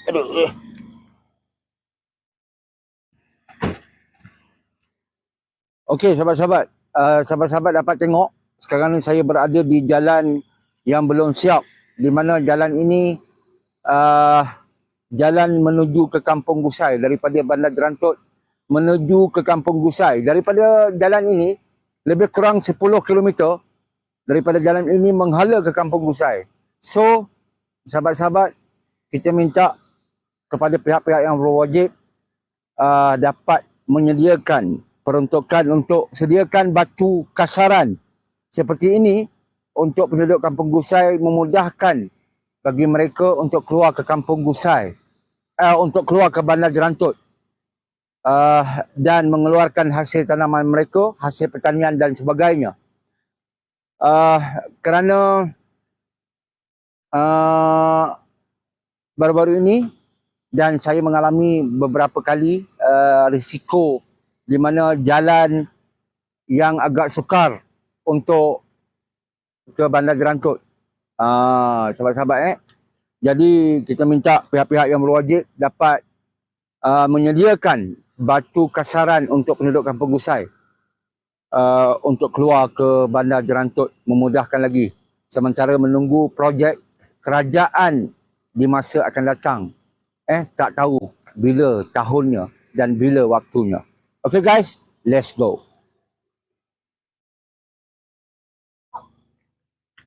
Aduh. Okey, sahabat-sahabat. Sahabat-sahabat dapat tengok sekarang ni saya berada di jalan yang belum siap, di mana jalan ini jalan menuju ke Kampung Gusai daripada Bandar Jerantut menuju ke Kampung Gusai. Daripada jalan ini lebih kurang 10 km daripada jalan ini menghala ke Kampung Gusai. So, sahabat-sahabat, kita minta kepada pihak-pihak yang berwajib dapat menyediakan peruntukan untuk sediakan batu kasaran seperti ini untuk penduduk Kampung Gusai, memudahkan bagi mereka untuk keluar ke Kampung Gusai, untuk keluar ke Bandar Jerantut dan mengeluarkan hasil tanaman mereka, hasil pertanian dan sebagainya. Kerana baru-baru ini dan saya mengalami beberapa kali risiko di mana jalan yang agak sukar untuk ke Bandar Jerantut. Sahabat-sahabat Jadi kita minta pihak-pihak yang berwajib dapat menyediakan batu kasaran untuk penduduk Kampung Gusai untuk keluar ke Bandar Jerantut, memudahkan lagi sementara menunggu projek kerajaan di masa akan datang. Tak tahu bila tahunnya dan bila waktunya. Okay guys, let's go.